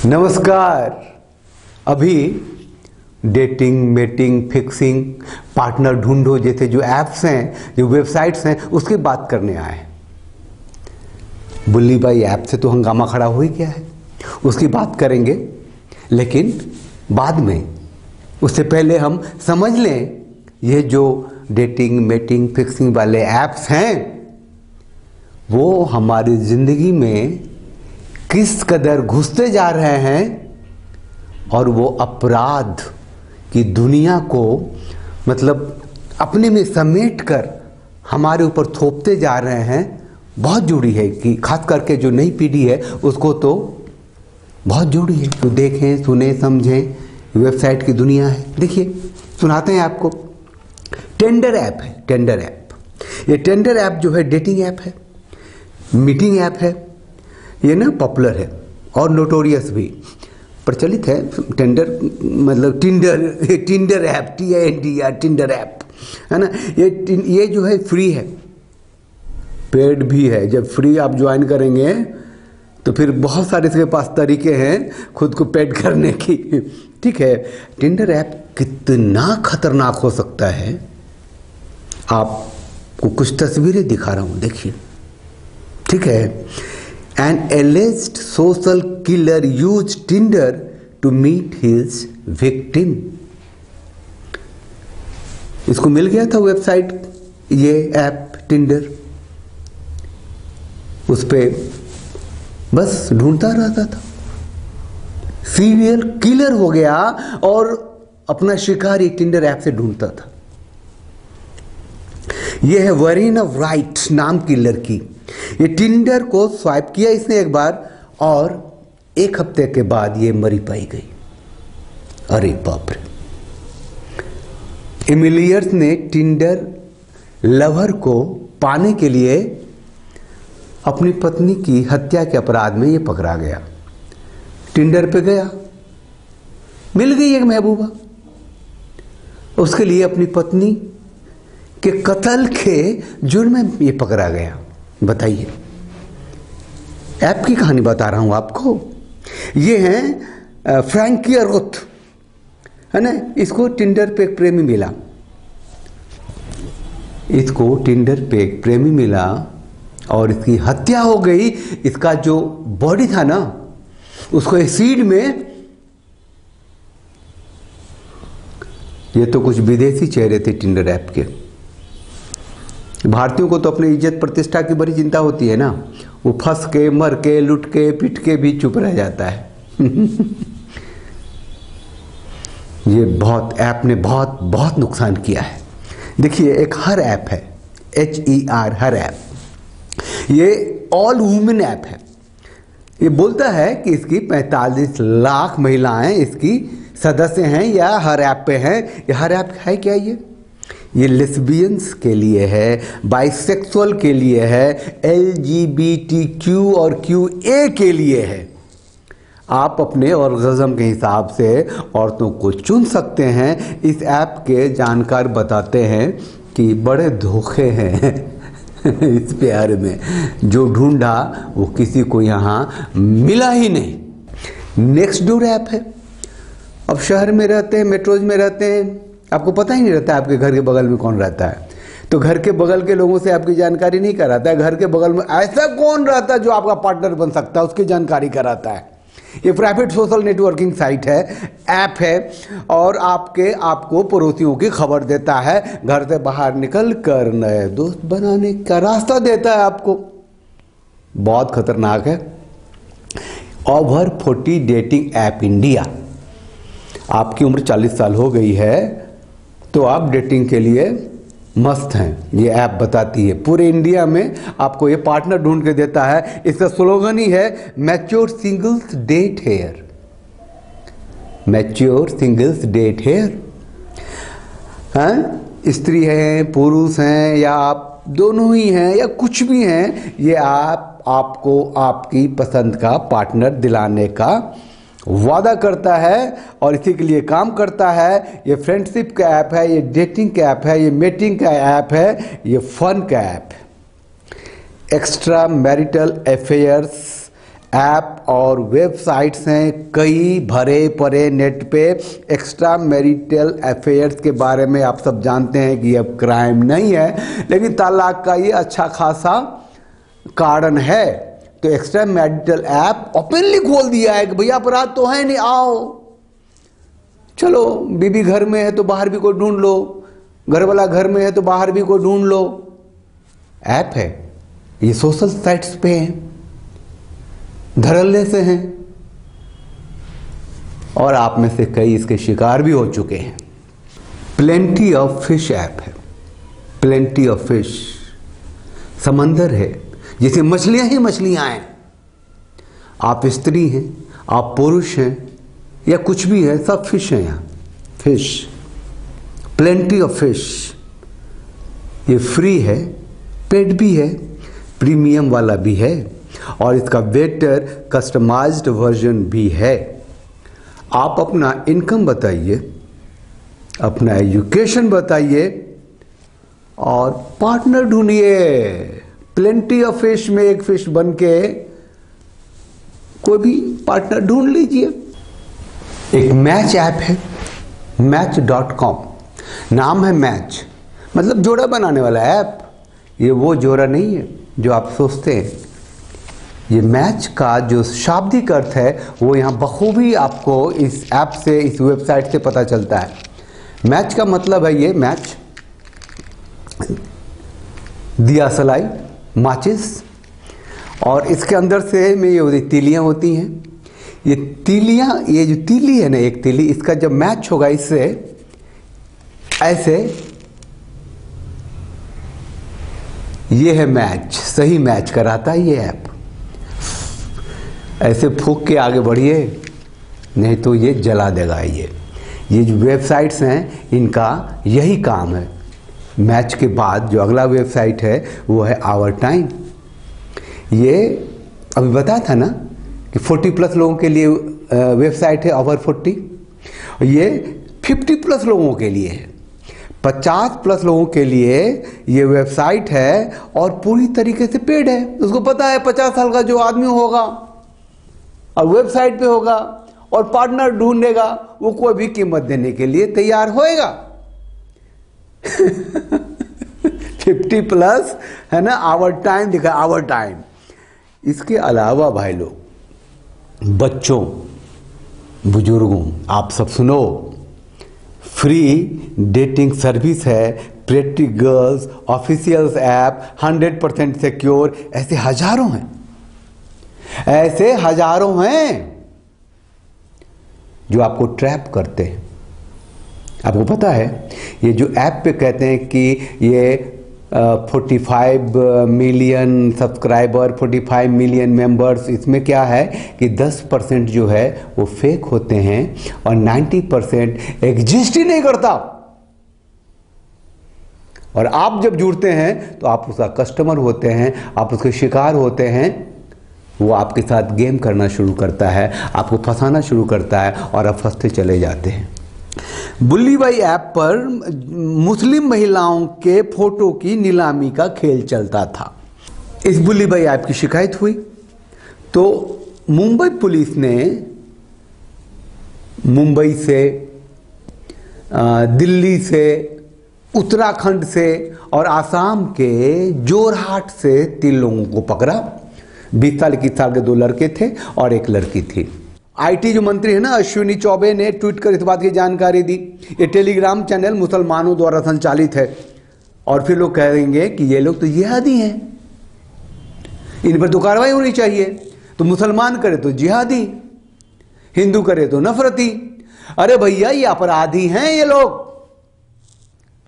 नमस्कार। अभी dating, mating, fixing, partner ढूंढो जैसे जो ऐप्स हैं, जो वेबसाइट्स हैं, उसकी बात करने आए। बुल्ली बाई ऐप से तो हंगामा खड़ा हो ही गया है, उसकी बात करेंगे, लेकिन बाद में। उससे पहले हम समझ लें ये जो डेटिंग, मेटिंग, फिक्सिंग वाले ऐप्स हैं वो हमारी ज़िंदगी में किस कदर घुसते जा रहे हैं और वो अपराध की दुनिया को मतलब अपने में समेट कर हमारे ऊपर थोपते जा रहे हैं। बहुत जुड़ी है कि खास करके जो नई पीढ़ी है उसको तो बहुत जुड़ी है। तो देखें, सुने, समझें, वेबसाइट की दुनिया है। देखिए, सुनाते हैं आपको। टेंडर ऐप है, टेंडर ऐप। ये टेंडर ऐप जो है डेटिंग ऐप है, मीटिंग ऐप है। ये ना पॉपुलर है और नोटोरियस भी प्रचलित है। टेंडर मतलब Tinder app, TINDR, Tinder app है ना। ये जो है फ्री है, पेड भी है। जब फ्री आप ज्वाइन करेंगे तो फिर बहुत सारे इसके पास तरीके हैं खुद को पेड करने की। ठीक है, टिंडर ऐप कितना खतरनाक हो सकता है, आपको कुछ तस्वीरें दिखा रहा हूं, देखिए। ठीक है। An alleged social killer used Tinder to meet his victim. इसको मिल गया था वेबसाइट, ये ऐप टिंडर। उस पे बस ढूंढता रहता था। सीरियल किलर हो गया और अपना शिकार एक टिंडर ऐप से ढूंढता था। यह है वरीना राइट नाम की लड़की। ये टिंडर को स्वाइप किया इसने एक बार और एक हफ्ते के बाद ये मरी पाई गई। अरे बाप रे। एमिलियर्स ने टिंडर लवर को पाने के लिए अपनी पत्नी की हत्या के अपराध में ये पकड़ा गया। टिंडर पे गया, मिल गई एक महबूबा, उसके लिए अपनी पत्नी के कत्ल के जुर्म में ये पकड़ा गया। बताइए, ऐप की कहानी बता रहा हूं आपको। ये हैं फ्रैंकी रुथ, है ना। इसको टिंडर पे एक प्रेमी मिला, इसको टिंडर पे एक प्रेमी मिला और इसकी हत्या हो गई। इसका जो बॉडी था ना, उसको एसिड में, ये तो कुछ विदेशी चेहरे थे टिंडर ऐप के। भारतीयों को तो अपनी इज्जत प्रतिष्ठा की बड़ी चिंता होती है ना, वो फंस के, मर के, लुट के, पिट के भी चुप रह जाता है। ये बहुत ऐप ने बहुत नुकसान किया है। देखिए, एक हर ऐप है, HER, हर ऐप। ये ऑल वुमेन ऐप है। ये बोलता है कि इसकी 45 लाख महिलाएं इसकी सदस्य हैं या हर ऐप पे हैं। ये हर ऐप है क्या? ये लेस्बियंस के लिए है, बाइसेक्सुअल के लिए है, LGBTQ और QA के लिए है। आप अपने ऑर्गेज्म के हिसाब से औरतों को चुन सकते हैं। इस ऐप के जानकार बताते हैं कि बड़े धोखे हैं इस प्यार में। जो ढूंढा वो किसी को यहाँ मिला ही नहीं। नेक्स्ट डोर ऐप है। अब शहर में रहते हैं, मेट्रोज में रहते हैं, आपको पता ही नहीं रहता है आपके घर के बगल में कौन रहता है। तो घर के बगल के लोगों से आपकी जानकारी नहीं कराता है। घर के बगल में ऐसा कौन रहता है जो आपका पार्टनर बन सकता है, उसकी जानकारी कराता है। ये प्राइवेट सोशल नेटवर्किंग साइट है, ऐप है, और आपको पड़ोसियों की खबर देता है। घर से बाहर निकल कर नए दोस्त बनाने का रास्ता देता है आपको। बहुत खतरनाक है। Over 40 dating app India. आपकी उम्र 40 साल हो गई है तो आप डेटिंग के लिए मस्त हैं, ये ऐप बताती है। पूरे इंडिया में आपको ये पार्टनर ढूंढ के देता है। इसका स्लोगन ही है mature singles date here. Mature singles date here. हैं, स्त्री हैं, पुरुष हैं, या आप दोनों ही हैं, या कुछ भी हैं, ये ऐप आपको आपकी पसंद का पार्टनर दिलाने का वादा करता है और इसी के लिए काम करता है। ये फ्रेंडशिप का ऐप है, ये डेटिंग का ऐप है, ये मेटिंग का ऐप है, ये फन का ऐप है। एक्स्ट्रा मैरिटल अफेयर्स ऐप और वेबसाइट्स हैं कई भरे पड़े नेट पे। एक्स्ट्रा मैरिटल अफेयर्स के बारे में आप सब जानते हैं कि अब क्राइम नहीं है, लेकिन तलाक का ये अच्छा खासा कारण है। तो एक्स्ट्रा मैरिटल ऐप ओपनली खोल दिया है कि भैया अपराध तो है नहीं, आओ चलो, बीबी घर में है तो बाहर भी कोई ढूंढ लो, घर वाला घर में है तो बाहर भी कोई ढूंढ लो। ऐप है, ये सोशल साइट्स पे हैं, धड़ल्ले से हैं, और आप में से कई इसके शिकार भी हो चुके हैं। प्लेंटी ऑफ फिश ऐप है, प्लेंटी ऑफ फिश, समंदर है जिसमें मछलियां ही मछलियां हैं। आप स्त्री हैं, आप पुरुष हैं, या कुछ भी है, सब फिश हैं यहाँ। फिश, प्लेंटी ऑफ फिश, ये फ्री है, पेड भी है, प्रीमियम वाला भी है, और इसका बेटर कस्टमाइज्ड वर्जन भी है। आप अपना इनकम बताइए, अपना एजुकेशन बताइए, और पार्टनर ढूंढिए। प्लेंटी ऑफ फिश में एक फिश बन के कोई भी पार्टनर ढूंढ लीजिए। एक मैच ऐप है, match.com, नाम है मैच, मतलब जोड़ा बनाने वाला ऐप। ये वो जोड़ा नहीं है जो आप सोचते हैं। ये मैच का जो शाब्दिक अर्थ है वो यहाँ बखूबी आपको इस ऐप से, इस वेबसाइट से पता चलता है। मैच का मतलब है ये मैच, दिया सलाई, माचिस, और इसके अंदर से में ये तीलियाँ होती हैं। ये तीलियाँ, ये जो तीली है ना, एक तीली, इसका जब मैच होगा इससे, ऐसे, ये है मैच, सही मैच कराता है ये ऐप। ऐसे फूंक के आगे बढ़िए, नहीं तो ये जला देगा। ये जो वेबसाइट्स हैं इनका यही काम है। मैच के बाद जो अगला वेबसाइट है वो है आवर टाइम। ये अभी बताया था ना कि 40+ लोगों के लिए वेबसाइट है ओवर 40। ये 50+ लोगों के लिए है, 50+ लोगों के लिए ये वेबसाइट है, और पूरी तरीके से पेड है। उसको पता है 50 साल का जो आदमी होगा और वेबसाइट पे होगा और पार्टनर ढूंढेगा, वो कोई भी कीमत देने के लिए तैयार होएगा। 50+ है ना, आवर टाइम दिखा, आवर टाइम। इसके अलावा भाई लोग, बच्चों, बुजुर्गों, आप सब सुनो, फ्री डेटिंग सर्विस है, pretty girls officials app, 100% secure. ऐसे हजारों हैं, ऐसे हजारों हैं जो आपको ट्रैप करते हैं। आपको पता है ये जो ऐप पे कहते हैं कि ये 45 मिलियन सब्सक्राइबर, 45 मिलियन मेंबर्स, इसमें क्या है कि 10% जो है वो फेक होते हैं और 90% एग्जिस्ट ही नहीं करता। और आप जब जुड़ते हैं तो आप उसका कस्टमर होते हैं, आप उसके शिकार होते हैं। वो आपके साथ गेम करना शुरू करता है, आपको फंसाना शुरू करता है, और आप फंसते चले जाते हैं। बुल्ली बाई ऐप पर मुस्लिम महिलाओं के फोटो की नीलामी का खेल चलता था। इस बुल्ली बाई ऐप की शिकायत हुई तो मुंबई पुलिस ने मुंबई से, दिल्ली से, उत्तराखंड से और आसाम के जोरहाट से 3 लोगों को पकड़ा। 20 साल, 21 साल के 2 लड़के थे और 1 लड़की थी। आईटी जो मंत्री है ना, अश्विनी चौबे ने ट्वीट कर इस बात की जानकारी दी। ये टेलीग्राम चैनल मुसलमानों द्वारा संचालित है, और फिर लोग कहेंगे कि ये लोग तो जिहादी हैं, इन पर तो कार्रवाई होनी चाहिए। तो मुसलमान करे तो जिहादी, हिंदू करे तो नफरती। अरे भैया, ये अपराधी हैं ये लोग,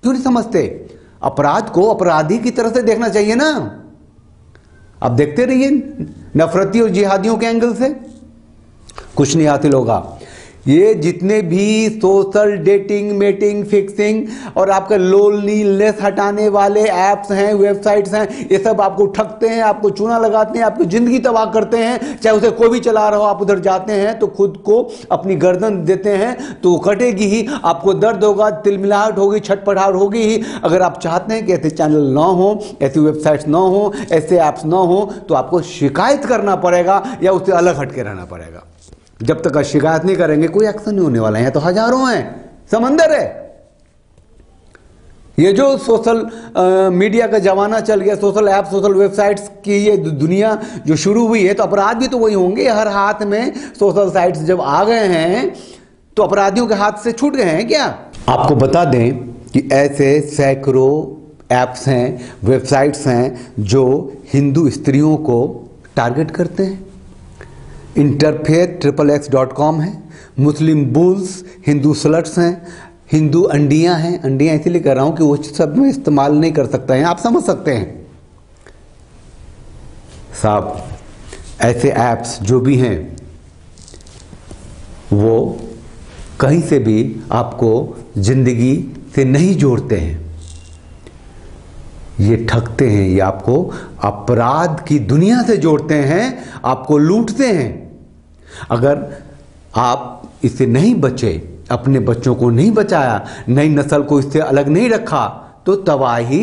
क्यों नहीं समझते? अपराध को अपराधी की तरह से देखना चाहिए ना। अब देखते रहिए नफरती और जिहादियों के एंगल से, कुछ नहीं हासिल होगा। ये जितने भी सोशल डेटिंग, मेटिंग, फिक्सिंग और आपका लोनलीनेस हटाने वाले ऐप्स हैं, वेबसाइट्स हैं, ये सब आपको ठगते हैं, आपको चूना लगाते हैं, आपकी जिंदगी तबाह करते हैं। चाहे उसे कोई भी चला रहा हो, आप उधर जाते हैं तो खुद को अपनी गर्दन देते हैं तो वो कटेगी ही, आपको दर्द होगा, तिलमिलाहट होगी, छटपटाहट होगी ही। अगर आप चाहते हैं कि ऐसे चैनल ना हो, ऐसी वेबसाइट्स ना हो, ऐसे ऐप्स ना हो, तो आपको शिकायत करना पड़ेगा या उससे अलग हटके रहना पड़ेगा। जब तक शिकायत नहीं करेंगे कोई एक्शन नहीं होने वाला है। तो हजारों हैं, समंदर है। ये जो सोशल मीडिया का जमाना चल गया, सोशल ऐप, सोशल वेबसाइट्स की ये दुनिया जो शुरू हुई है, तो अपराध भी तो वही होंगे। हर हाथ में सोशल साइट्स जब आ गए हैं तो अपराधियों के हाथ से छूट गए हैं क्या? आपको बता दें कि ऐसे सैकड़ों ऐप्स हैं, वेबसाइट्स हैं जो हिंदू स्त्रियों को टारगेट करते हैं। interfaith.xx.com है, मुस्लिम बुल्स, हिंदू स्लट्स हैं, हिंदू अंडियां हैं। अंडियां इसीलिए कह रहा हूं कि वो सब में इस्तेमाल नहीं कर सकता है, आप समझ सकते हैं साहब। ऐसे ऐप्स जो भी हैं वो कहीं से भी आपको जिंदगी से नहीं जोड़ते हैं, ये ठगते हैं, ये आपको अपराध की दुनिया से जोड़ते हैं, आपको लूटते हैं। अगर आप इससे नहीं बचे, अपने बच्चों को नहीं बचाया, नई नस्ल को इससे अलग नहीं रखा, तो तबाही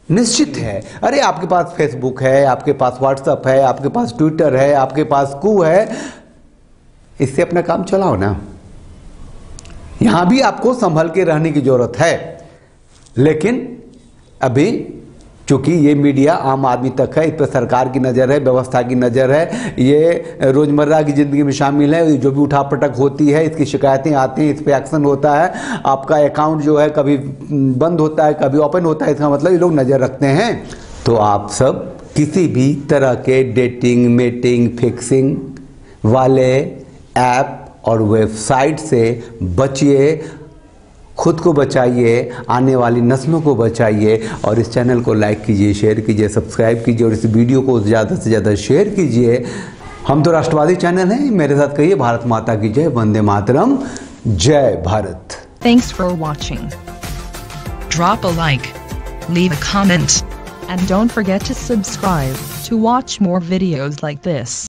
निश्चित है। अरे आपके पास फेसबुक है, आपके पास व्हाट्सएप है, आपके पास ट्विटर है, आपके पास कू है, इससे अपना काम चलाओ ना। यहां भी आपको संभल के रहने की जरूरत है, लेकिन अभी चूंकि ये मीडिया आम आदमी तक है, इस पर सरकार की नज़र है, व्यवस्था की नज़र है, ये रोज़मर्रा की ज़िंदगी में शामिल है। जो भी उठापटक होती है, इसकी शिकायतें आती हैं, इस पर एक्शन होता है, आपका अकाउंट जो है कभी बंद होता है, कभी ओपन होता है, इसका मतलब ये लोग नज़र रखते हैं। तो आप सब किसी भी तरह के डेटिंग, मेटिंग, फिक्सिंग वाले ऐप और वेबसाइट से बचिए, खुद को बचाइए, आने वाली नस्लों को बचाइए। और इस चैनल को लाइक कीजिए, शेयर कीजिए, सब्सक्राइब कीजिए और इस वीडियो को ज़्यादा से ज़्यादा शेयर कीजिए। हम तो राष्ट्रवादी चैनल हैं, मेरे साथ कहिए भारत माता की जय, वंदे मातरम, जय Bharat. Thanks for watching. Drop a like, leave a comment, and don't forget to subscribe to watch more videos like this.